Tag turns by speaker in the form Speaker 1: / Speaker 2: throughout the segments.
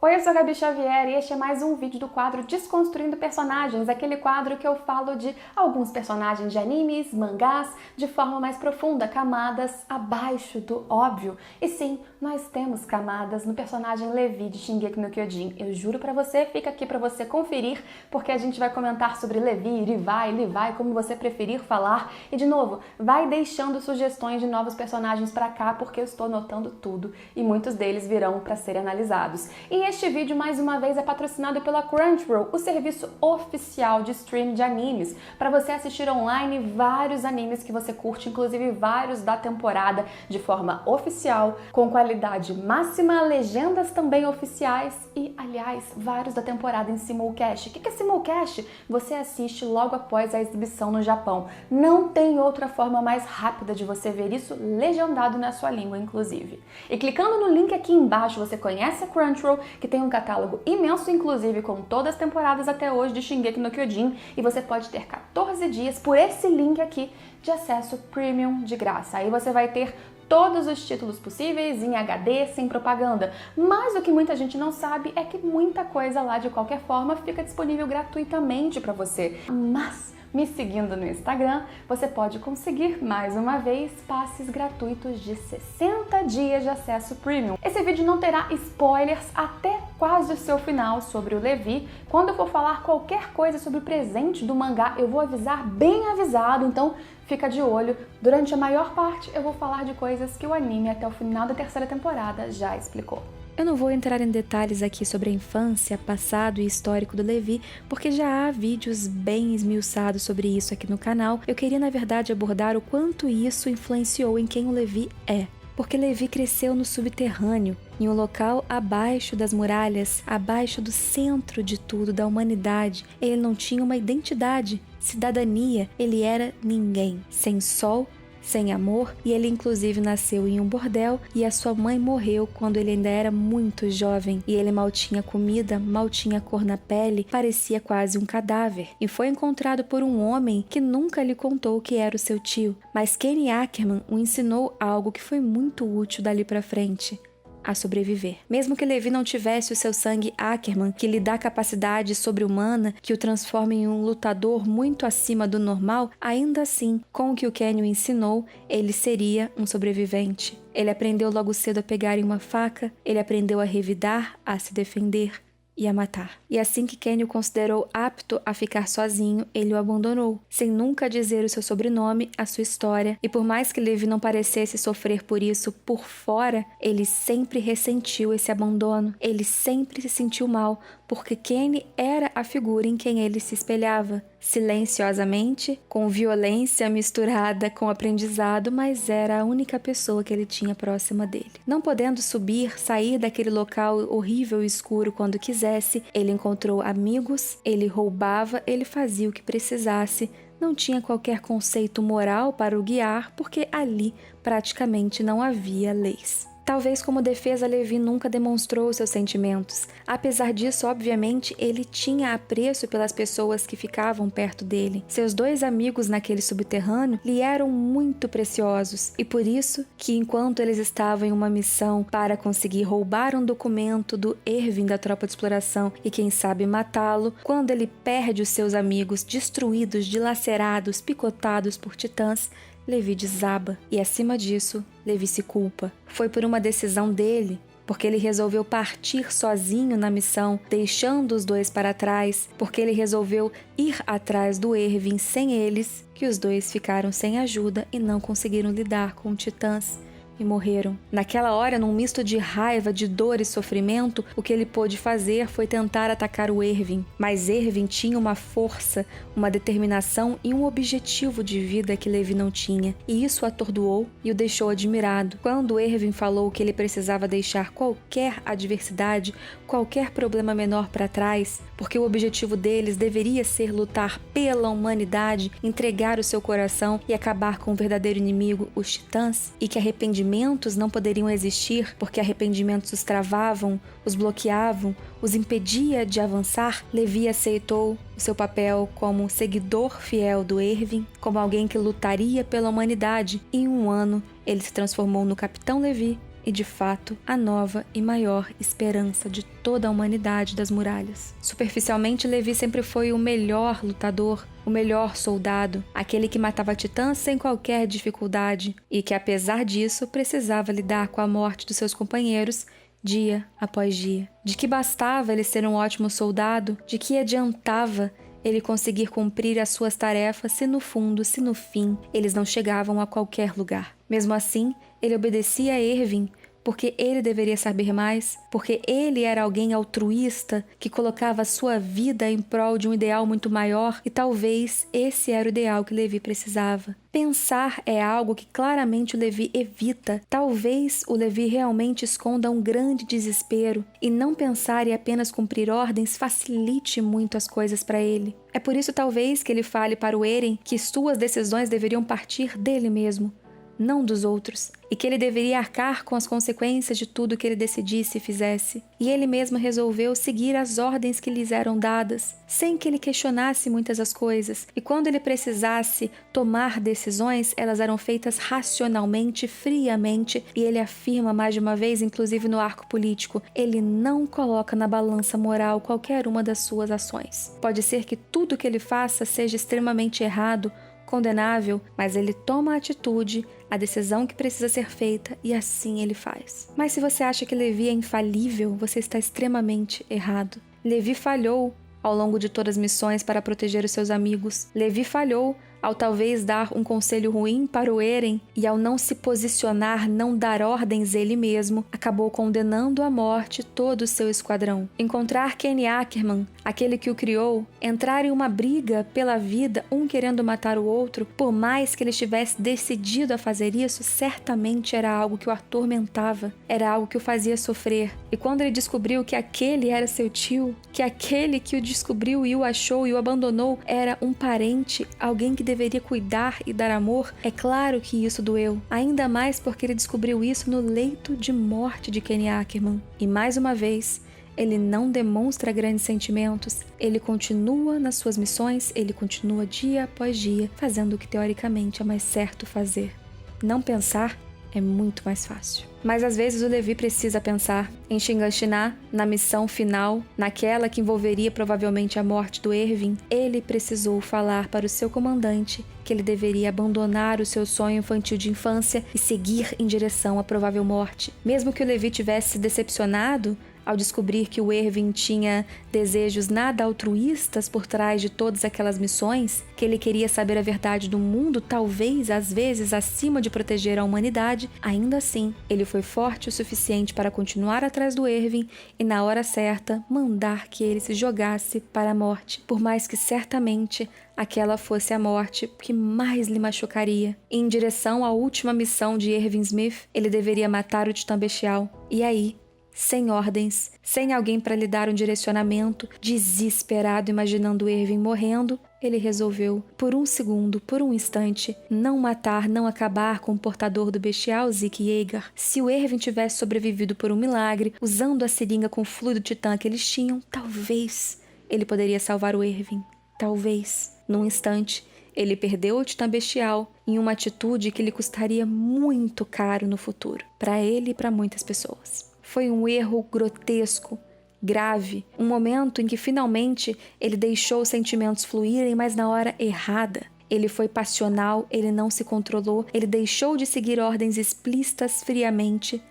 Speaker 1: Oi, eu sou a Gabi Xavier e este é mais um vídeo do quadro Desconstruindo Personagens, aquele quadro que eu falo de alguns personagens de animes, mangás, de forma mais profunda, camadas abaixo do óbvio. E sim, nós temos camadas no personagem Levi de Shingeki no Kyojin. Eu juro pra você, fica aqui pra você conferir, porque a gente vai comentar sobre Levi, Levi, como você preferir falar. E de novo, vai deixando sugestões de novos personagens pra cá, porque eu estou anotando tudo e muitos deles virão pra serem analisados. E este vídeo, mais uma vez, é patrocinado pela Crunchyroll, o serviço oficial de stream de animes, para você assistir online vários animes que você curte, inclusive vários da temporada, de forma oficial, com qualidade máxima, legendas também oficiais e, aliás, vários da temporada em simulcast. O que é simulcast? Você assiste logo após a exibição no Japão. Não tem outra forma mais rápida de você ver isso legendado na sua língua, inclusive. E clicando no link aqui embaixo, você conhece a Crunchyroll, que tem um catálogo imenso, inclusive com todas as temporadas até hoje de Shingeki no Kyojin, e você pode ter 14 dias por esse link aqui de acesso premium de graça. Aí você vai ter todos os títulos possíveis em HD, sem propaganda. Mas o que muita gente não sabe é que muita coisa lá, de qualquer forma, fica disponível gratuitamente para você. Mas me seguindo no Instagram, você pode conseguir, mais uma vez, passes gratuitos de 60 dias de acesso premium. Esse vídeo não terá spoilers até quase o seu final sobre o Levi. Quando eu for falar qualquer coisa sobre o presente do mangá, eu vou avisar bem avisado, então fica de olho. Durante a maior parte, eu vou falar de coisas que o anime, até o final da terceira temporada, já explicou.
Speaker 2: Eu não vou entrar em detalhes aqui sobre a infância, passado e histórico do Levi, porque já há vídeos bem esmiuçados sobre isso aqui no canal. Eu queria, na verdade, abordar o quanto isso influenciou em quem o Levi é. Porque Levi cresceu no subterrâneo, em um local abaixo das muralhas, abaixo do centro de tudo, da humanidade. Ele não tinha uma identidade, cidadania, ele era ninguém, sem sol, sem amor, e ele inclusive nasceu em um bordel e a sua mãe morreu quando ele ainda era muito jovem e ele mal tinha comida, mal tinha cor na pele, parecia quase um cadáver. E foi encontrado por um homem que nunca lhe contou que era o seu tio, mas Kenny Ackerman o ensinou algo que foi muito útil dali pra frente: a sobreviver. Mesmo que Levi não tivesse o seu sangue Ackerman, que lhe dá capacidade sobre-humana, que o transforma em um lutador muito acima do normal, ainda assim, com o que o Kenny o ensinou, ele seria um sobrevivente. Ele aprendeu logo cedo a pegar em uma faca, ele aprendeu a revidar, a se defender e a matar. E assim que Kenny o considerou apto a ficar sozinho, ele o abandonou, sem nunca dizer o seu sobrenome, a sua história. E por mais que Levi não parecesse sofrer por isso por fora, ele sempre ressentiu esse abandono. Ele sempre se sentiu mal, porque Kenny era a figura em quem ele se espelhava. Silenciosamente, com violência misturada com aprendizado, mas era a única pessoa que ele tinha próxima dele. Não podendo subir, sair daquele local horrível e escuro quando quisesse, ele encontrou amigos, ele roubava, ele fazia o que precisasse. Não tinha qualquer conceito moral para o guiar, porque ali praticamente não havia leis. Talvez como defesa, Levi nunca demonstrou seus sentimentos. Apesar disso, obviamente, ele tinha apreço pelas pessoas que ficavam perto dele. Seus dois amigos naquele subterrâneo lhe eram muito preciosos. E por isso que, enquanto eles estavam em uma missão para conseguir roubar um documento do Erwin da tropa de exploração e quem sabe matá-lo, quando ele perde os seus amigos destruídos, dilacerados, picotados por titãs, Levi desaba. E acima disso, Levi se culpa. Foi por uma decisão dele, porque ele resolveu partir sozinho na missão, deixando os dois para trás, porque ele resolveu ir atrás do Erwin sem eles, que os dois ficaram sem ajuda e não conseguiram lidar com titãs e morreram. Naquela hora, num misto de raiva, de dor e sofrimento, o que ele pôde fazer foi tentar atacar o Erwin. Mas Erwin tinha uma força, uma determinação e um objetivo de vida que Levi não tinha, e isso o atordoou e o deixou admirado. Quando Erwin falou que ele precisava deixar qualquer adversidade, qualquer problema menor para trás, porque o objetivo deles deveria ser lutar pela humanidade, entregar o seu coração e acabar com o verdadeiro inimigo, os titãs, e que arrependimento não poderiam existir porque arrependimentos os travavam, os bloqueavam, os impedia de avançar, Levi aceitou o seu papel como seguidor fiel do Erwin, como alguém que lutaria pela humanidade. Em um ano, ele se transformou no Capitão Levi e, de fato, a nova e maior esperança de toda a humanidade das muralhas. Superficialmente, Levi sempre foi o melhor lutador, o melhor soldado, aquele que matava titãs sem qualquer dificuldade e que, apesar disso, precisava lidar com a morte dos seus companheiros dia após dia. De que bastava ele ser um ótimo soldado? De que adiantava ele conseguir cumprir as suas tarefas se no fundo, se no fim, eles não chegavam a qualquer lugar? Mesmo assim, ele obedecia a Erwin, porque ele deveria saber mais, porque ele era alguém altruísta que colocava a sua vida em prol de um ideal muito maior e talvez esse era o ideal que Levi precisava. Pensar é algo que claramente o Levi evita. Talvez o Levi realmente esconda um grande desespero e não pensar e apenas cumprir ordens facilite muito as coisas para ele. É por isso talvez que ele fale para o Eren que suas decisões deveriam partir dele mesmo, não dos outros, e que ele deveria arcar com as consequências de tudo que ele decidisse e fizesse. E ele mesmo resolveu seguir as ordens que lhes eram dadas, sem que ele questionasse muitas das coisas, e quando ele precisasse tomar decisões, elas eram feitas racionalmente, friamente, e ele afirma mais de uma vez, inclusive no arco político, ele não coloca na balança moral qualquer uma das suas ações. Pode ser que tudo que ele faça seja extremamente errado, condenável, mas ele toma a atitude, a decisão que precisa ser feita e assim ele faz. Mas se você acha que Levi é infalível, você está extremamente errado. Levi falhou ao longo de todas as missões para proteger os seus amigos. Levi falhou ao talvez dar um conselho ruim para o Eren e ao não se posicionar, não dar ordens ele mesmo, acabou condenando à morte todo o seu esquadrão. Encontrar Kenny Ackerman, aquele que o criou, entrar em uma briga pela vida, um querendo matar o outro, por mais que ele estivesse decidido a fazer isso, certamente era algo que o atormentava, era algo que o fazia sofrer. E quando ele descobriu que aquele era seu tio, que aquele que o descobriu e o achou e o abandonou era um parente, alguém que deveria cuidar e dar amor, é claro que isso doeu. Ainda mais porque ele descobriu isso no leito de morte de Kenny Ackerman. E mais uma vez, ele não demonstra grandes sentimentos, ele continua nas suas missões, ele continua dia após dia, fazendo o que teoricamente é mais certo fazer. Não pensar é muito mais fácil. Mas às vezes o Levi precisa pensar em Shiganshina, na missão final, naquela que envolveria provavelmente a morte do Erwin. Ele precisou falar para o seu comandante que ele deveria abandonar o seu sonho infantil de infância e seguir em direção à provável morte. Mesmo que o Levi tivesse se decepcionado ao descobrir que o Erwin tinha desejos nada altruístas por trás de todas aquelas missões, que ele queria saber a verdade do mundo, talvez, às vezes, acima de proteger a humanidade, ainda assim, ele foi forte o suficiente para continuar atrás do Erwin e, na hora certa, mandar que ele se jogasse para a morte, por mais que certamente aquela fosse a morte que mais lhe machucaria. Em direção à última missão de Erwin Smith, ele deveria matar o Titã Bestial. E aí, sem ordens, sem alguém para lhe dar um direcionamento, desesperado imaginando Erwin morrendo, ele resolveu, por um segundo, por um instante, não matar, não acabar com o portador do bestial, Zeke Yeager. Se o Erwin tivesse sobrevivido por um milagre, usando a seringa com fluido titã que eles tinham, talvez ele poderia salvar o Erwin. Talvez. Num instante, ele perdeu o Titã Bestial em uma atitude que lhe custaria muito caro no futuro, para ele e para muitas pessoas. Foi um erro grotesco, grave, um momento em que finalmente ele deixou os sentimentos fluírem, mas na hora errada. Ele foi passional, ele não se controlou, ele deixou de seguir ordens explícitas friamente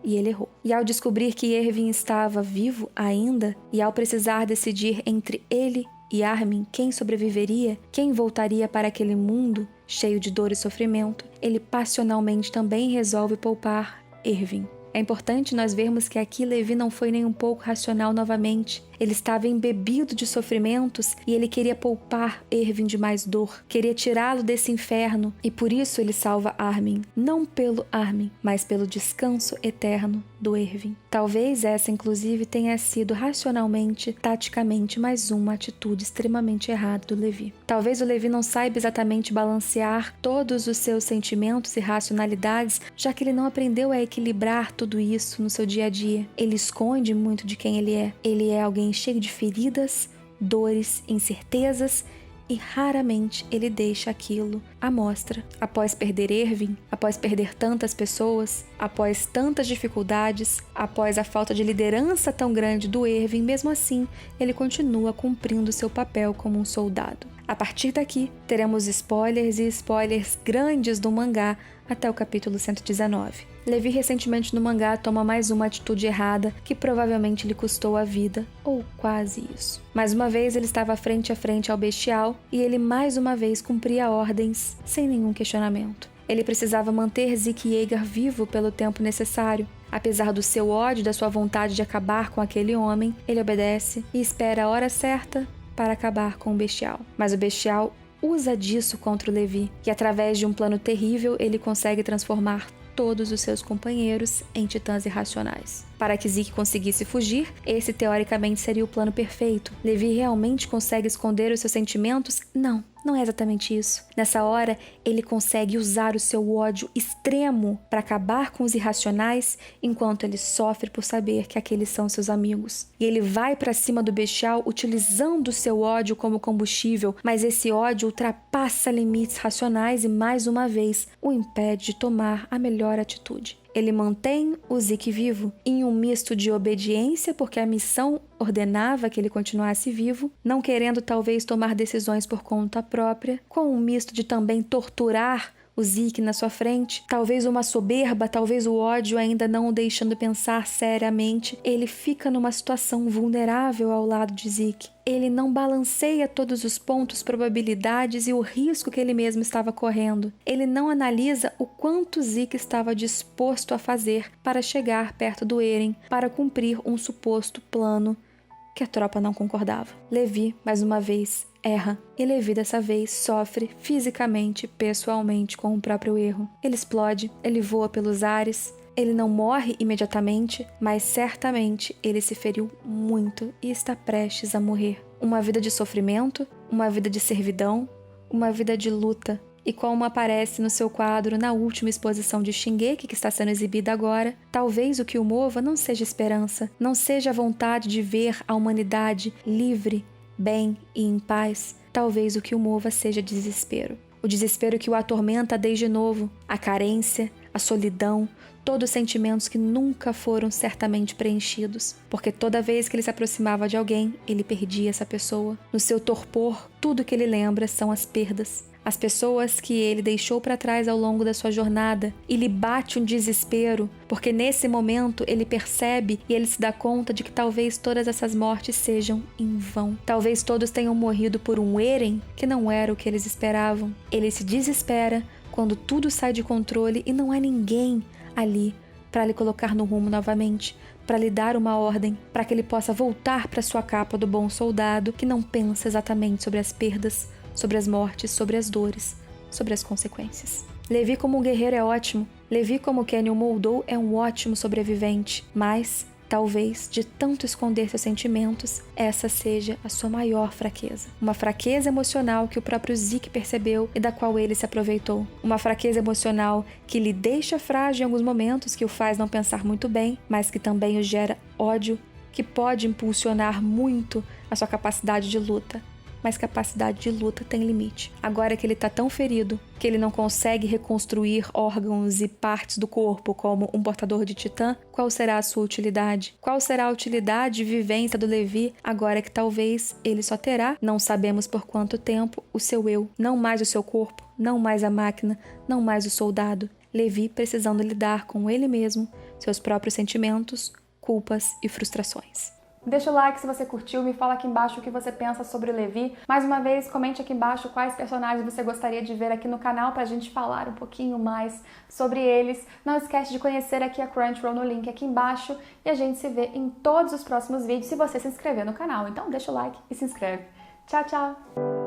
Speaker 2: e ele errou. E ao descobrir que Erwin estava vivo ainda, e ao precisar decidir entre ele e Armin quem sobreviveria, quem voltaria para aquele mundo cheio de dor e sofrimento, ele passionalmente também resolve poupar Erwin. É importante nós vermos que aqui Levi não foi nem um pouco racional novamente. Ele estava embebido de sofrimentos e ele queria poupar Erwin de mais dor, queria tirá-lo desse inferno e por isso ele salva Armin, não pelo Armin, mas pelo descanso eterno do Erwin. Talvez essa inclusive tenha sido racionalmente, taticamente, mais uma atitude extremamente errada do Levi. Talvez o Levi não saiba exatamente balancear todos os seus sentimentos e racionalidades, já que ele não aprendeu a equilibrar tudo isso no seu dia a dia. Ele esconde muito de quem ele é. Ele é alguém cheio de feridas, dores, incertezas e raramente ele deixa aquilo à mostra. Após perder Erwin, após perder tantas pessoas, após tantas dificuldades, após a falta de liderança tão grande do Erwin, mesmo assim, ele continua cumprindo seu papel como um soldado. A partir daqui, teremos spoilers e spoilers grandes do mangá até o capítulo 119. Levi recentemente no mangá toma mais uma atitude errada que provavelmente lhe custou a vida, ou quase isso. Mais uma vez ele estava frente a frente ao bestial e ele mais uma vez cumpria ordens sem nenhum questionamento. Ele precisava manter Zeke Yeager vivo pelo tempo necessário. Apesar do seu ódio e da sua vontade de acabar com aquele homem, ele obedece e espera a hora certa para acabar com o bestial. Mas o bestial usa disso contra o Levi, e através de um plano terrível ele consegue transformar todos os seus companheiros em titãs irracionais. Para que Zeke conseguisse fugir, esse teoricamente seria o plano perfeito. Levi realmente consegue esconder os seus sentimentos? Não é exatamente isso. Nessa hora, ele consegue usar o seu ódio extremo para acabar com os irracionais, enquanto ele sofre por saber que aqueles são seus amigos. E ele vai para cima do bestial utilizando o seu ódio como combustível, mas esse ódio ultrapassa limites racionais e, mais uma vez, o impede de tomar a melhor atitude. Ele mantém o Zeke vivo em um misto de obediência, porque a missão ordenava que ele continuasse vivo, não querendo talvez tomar decisões por conta própria, com um misto de também torturar o Zeke na sua frente, talvez uma soberba, talvez o ódio ainda não o deixando pensar seriamente. Ele fica numa situação vulnerável ao lado de Zeke. Ele não balanceia todos os pontos, probabilidades e o risco que ele mesmo estava correndo. Ele não analisa o quanto Zeke estava disposto a fazer para chegar perto do Eren, para cumprir um suposto plano que a tropa não concordava. Levi, mais uma vez, erra. E Levi, dessa vez, sofre fisicamente, pessoalmente, com o próprio erro. Ele explode, ele voa pelos ares. Ele não morre imediatamente, mas certamente ele se feriu muito e está prestes a morrer. Uma vida de sofrimento, uma vida de servidão, uma vida de luta. E como aparece no seu quadro na última exposição de Shingeki, que está sendo exibida agora, talvez o que o mova não seja esperança, não seja a vontade de ver a humanidade livre, bem e em paz. Talvez o que o mova seja desespero. O desespero que o atormenta desde novo, a carência, a solidão, todos os sentimentos que nunca foram certamente preenchidos, porque toda vez que ele se aproximava de alguém, ele perdia essa pessoa. No seu torpor, tudo que ele lembra são as perdas. As pessoas que ele deixou para trás ao longo da sua jornada, e lhe bate um desespero, porque nesse momento ele percebe e ele se dá conta de que talvez todas essas mortes sejam em vão. Talvez todos tenham morrido por um Eren que não era o que eles esperavam. Ele se desespera quando tudo sai de controle e não há ninguém ali para lhe colocar no rumo novamente, para lhe dar uma ordem, para que ele possa voltar para sua capa do bom soldado que não pensa exatamente sobre as perdas, sobre as mortes, sobre as dores, sobre as consequências. Levi como um guerreiro é ótimo. Levi como Kenny o moldou é um ótimo sobrevivente. Mas, talvez, de tanto esconder seus sentimentos, essa seja a sua maior fraqueza. Uma fraqueza emocional que o próprio Zeke percebeu e da qual ele se aproveitou. Uma fraqueza emocional que lhe deixa frágil em alguns momentos, que o faz não pensar muito bem, mas que também o gera ódio, que pode impulsionar muito a sua capacidade de luta. Mas capacidade de luta tem limite. Agora que ele está tão ferido que ele não consegue reconstruir órgãos e partes do corpo como um portador de titã, qual será a sua utilidade? Qual será a utilidade e vivência do Levi agora que talvez ele só terá, não sabemos por quanto tempo, o seu eu, não mais o seu corpo, não mais a máquina, não mais o soldado. Levi precisando lidar com ele mesmo, seus próprios sentimentos, culpas e frustrações.
Speaker 1: Deixa o like se você curtiu, me fala aqui embaixo o que você pensa sobre o Levi. Mais uma vez, comente aqui embaixo quais personagens você gostaria de ver aqui no canal pra gente falar um pouquinho mais sobre eles. Não esquece de conhecer aqui a Crunchyroll no link aqui embaixo e a gente se vê em todos os próximos vídeos se você se inscrever no canal. Então deixa o like e se inscreve. Tchau, tchau!